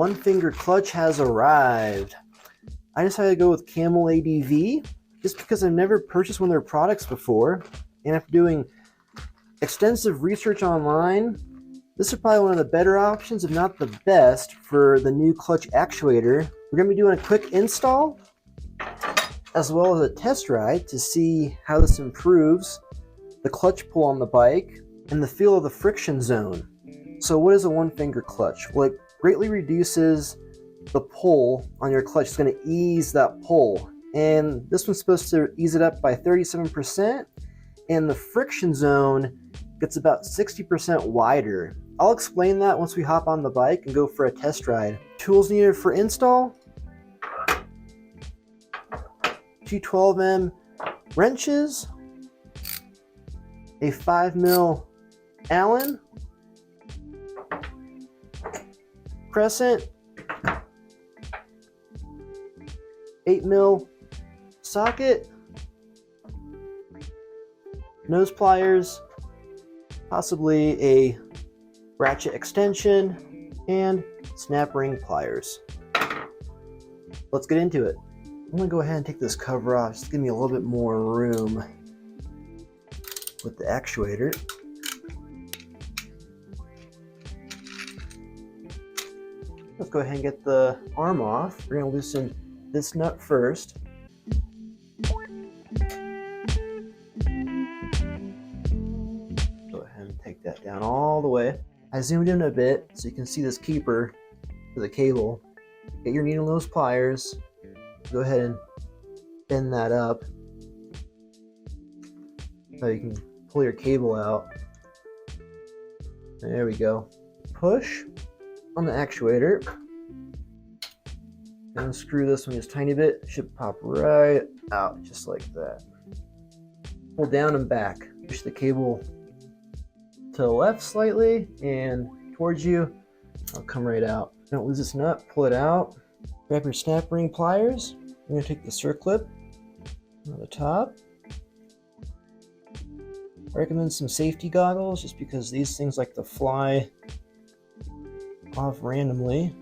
one finger clutch has arrived. I decided to go with Camel ADV just because I've never purchased one of their products before, and after doing extensive research online, this is probably one of the better options, if not the best, for the new clutch actuator. We're going to be doing a quick install as well as a test ride to see how this improves the clutch pull on the bike and the feel of the friction zone. So what is a one finger clutch? Well, it greatly reduces the pull on your clutch. It's going to ease that pull, and this one's supposed to ease it up by 37%, and the friction zone gets about 60% wider. I'll explain that once we hop on the bike and go for a test ride. Tools needed for install: 2 12mm wrenches, a 5mm Allen, crescent, 8mm socket, nose pliers, possibly a ratchet extension, and snap ring pliers. Let's get into it. I'm going to go ahead and take this cover off just to give me a little bit more room with the actuator. Let's go ahead and get the arm off. We're going to loosen this nut first. Go ahead and take that down all the way. I zoomed in a bit so you can see this keeper for the cable. Get your needle nose pliers. Go ahead and bend that up so you can pull your cable out. There we go. Push on the actuator. Unscrew this one just a tiny bit. It should pop right out just like that. Pull down and back. Push the cable to the left slightly and towards you. I'll come right out. Don't lose this nut. Pull it out. Grab your snap ring pliers. I'm going to take the circlip on the top. I recommend some safety goggles just because these things like to fly off randomly.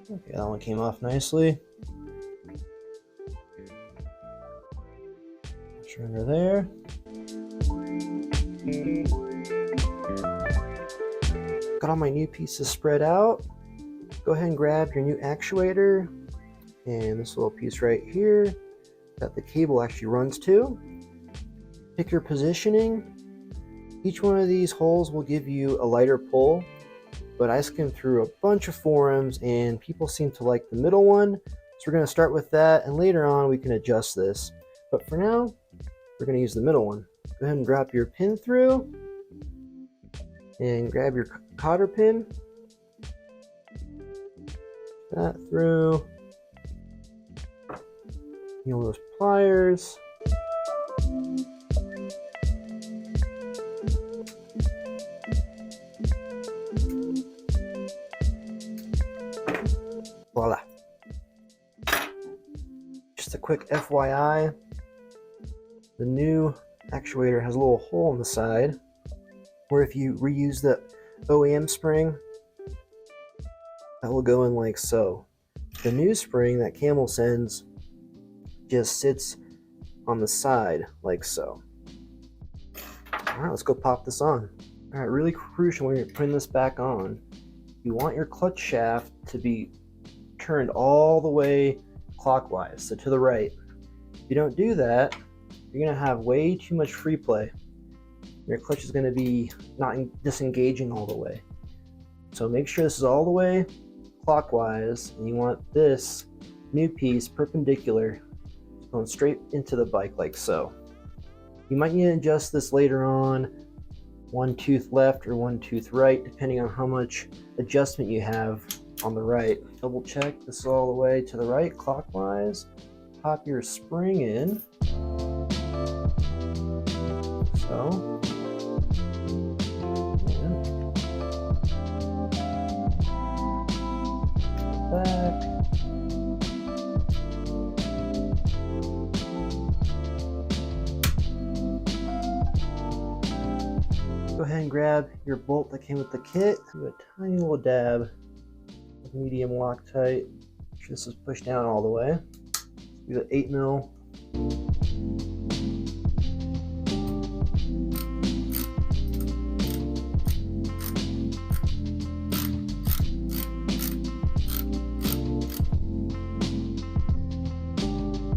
Okay, that one came off nicely. Push her under there. Got all my new pieces spread out. Go ahead and grab your new actuator and this little piece right here that the cable actually runs to. Pick your positioning. Each one of these holes will give you a lighter pull, but I skimmed through a bunch of forums and people seem to like the middle one. So we're going to start with that, and later on we can adjust this. But for now, we're going to use the middle one. Go ahead and drop your pin through and grab your cotter pin. That through. Use those pliers. Voila. Just a quick FYI, the new actuator has a little hole in the side where if you reuse the OEM spring, that will go in like so. The new spring that Camel sends just sits on the side like so. Alright, let's go pop this on. Alright, really crucial when you're putting this back on, you want your clutch shaft to be turned all the way clockwise, so to the right. If you don't do that, you're going to have way too much free play. Your clutch is going to be not disengaging all the way. So make sure this is all the way clockwise, and you want this new piece perpendicular, going straight into the bike like so. You might need to adjust this later on, one tooth left or one tooth right, depending on how much adjustment you have on the right. Double check this is all the way to the right clockwise. Pop your spring in. So. Back. Go ahead and grab your bolt that came with the kit. Do a tiny little dab with medium Loctite. Make sure this is pushed down all the way. Do the 8 mil.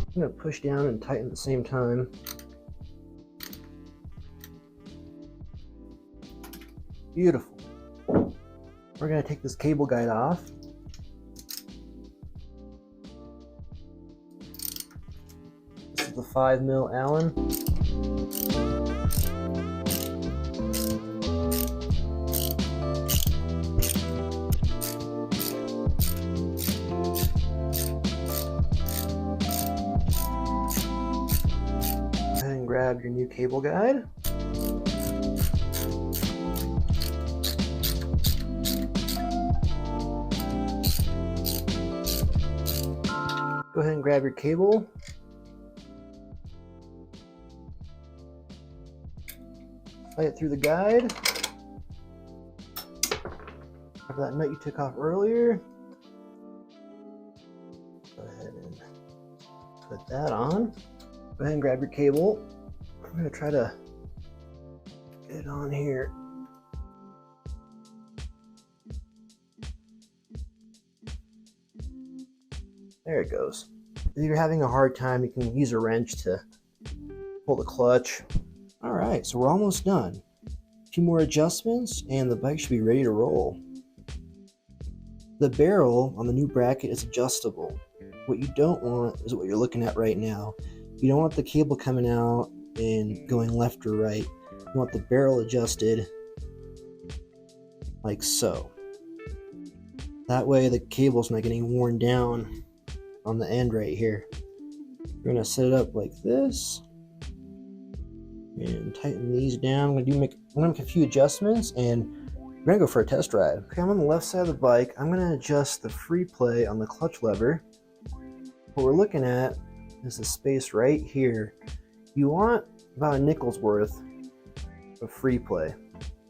I'm going to push down and tighten at the same time. Beautiful. We're going to take this cable guide off. This is the 5 mil Allen. Grab your new cable guide. Go ahead and grab your cable. Slide it through the guide. Grab that nut you took off earlier. Go ahead and put that on. Go ahead and grab your cable. I'm going to try to get it on here. There it goes. If you're having a hard time, you can use a wrench to pull the clutch. Alright, so we're almost done. A few more adjustments and the bike should be ready to roll. The barrel on the new bracket is adjustable. What you don't want is what you're looking at right now. You don't want the cable coming out and going left or right. You want the barrel adjusted like so. That way the cable's not getting worn down on the end right here. We're going to set it up like this and tighten these down. I'm going to make a few adjustments and we're going to go for a test ride. Okay, I'm on the left side of the bike. I'm going to adjust the free play on the clutch lever. What we're looking at is the space right here. You want about a nickel's worth of free play.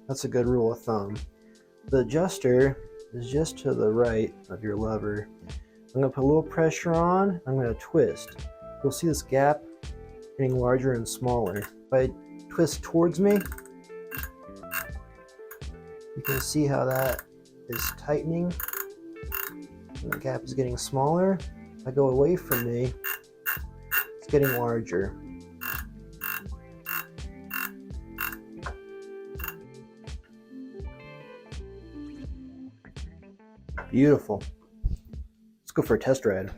That's a good rule of thumb. The adjuster is just to the right of your lever. I'm going to put a little pressure on. I'm going to twist. You'll see this gap getting larger and smaller. If I twist towards me, you can see how that is tightening. And the gap is getting smaller. If I go away from me, it's getting larger. Beautiful. Let's go for a test ride.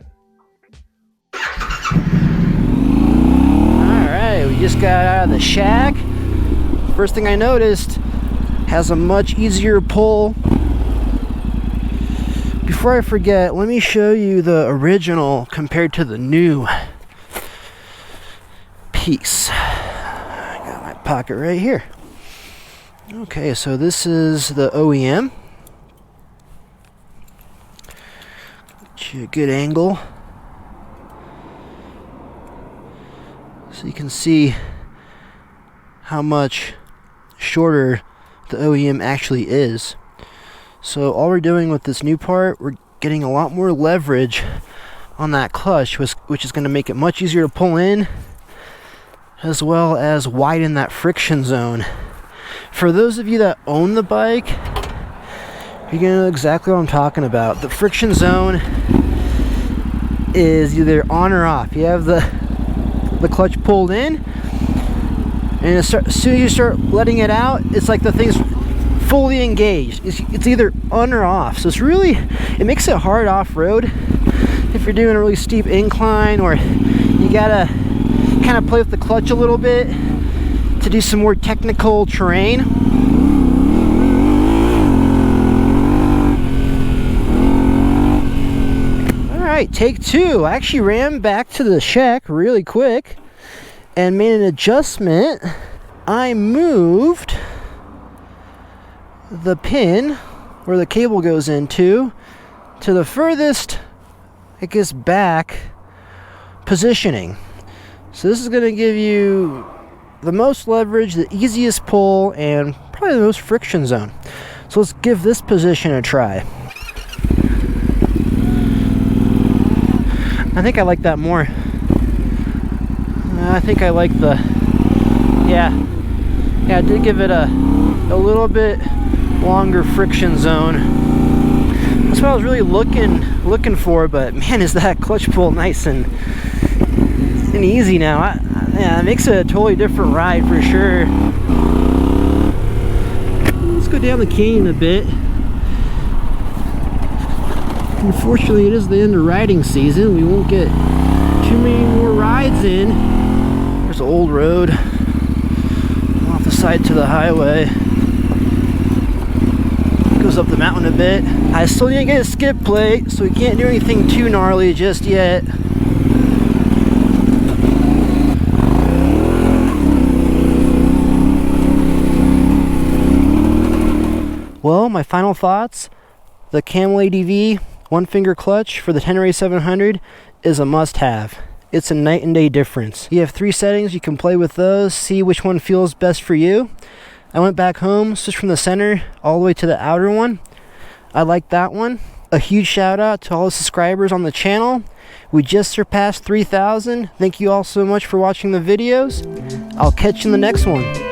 Alright, we just got out of the shack. First thing I noticed, has a much easier pull. Before I forget, let me show you the original compared to the new piece. I got my pocket right here. Okay, so this is the OEM. Get you a good angle so you can see how much shorter the OEM actually is. So all we're doing with this new part, we're getting a lot more leverage on that clutch, which is going to make it much easier to pull in, as well as widen that friction zone. For those of you that own the bike, you're going to know exactly what I'm talking about. The friction zone is either on or off. You have the clutch pulled in, and as soon as you start letting it out, it's like the thing's fully engaged. It's either on or off. So it makes it hard off-road if you're doing a really steep incline, or you gotta kind of play with the clutch a little bit to do some more technical terrain. Alright, take two. I actually ran back to the shack really quick and made an adjustment. I moved the pin where the cable goes into to the furthest, I guess, back positioning. So this is going to give you the most leverage, the easiest pull, and probably the most friction zone. So let's give this position a try. I think I like that more. I think I like the, yeah, I did give it a little bit longer friction zone. That's what I was really looking for, but man, is that clutch pull nice and easy now. Yeah, it makes it a totally different ride for sure. Let's go down the canyon a bit. Unfortunately, it is the end of riding season. We won't get too many more rides in. There's an old road off the side to the highway. Goes up the mountain a bit. I still didn't get a skid plate, so we can't do anything too gnarly just yet. Well, my final thoughts. The Camel ADV one finger clutch for the Tenere 700 is a must-have. It's a night and day difference. You have 3 settings, you can play with those, see which one feels best for you. I went back home, switched from the center all the way to the outer one. I like that one. A huge shout out to all the subscribers on the channel. We just surpassed 3,000. Thank you all so much for watching the videos. I'll catch you in the next one.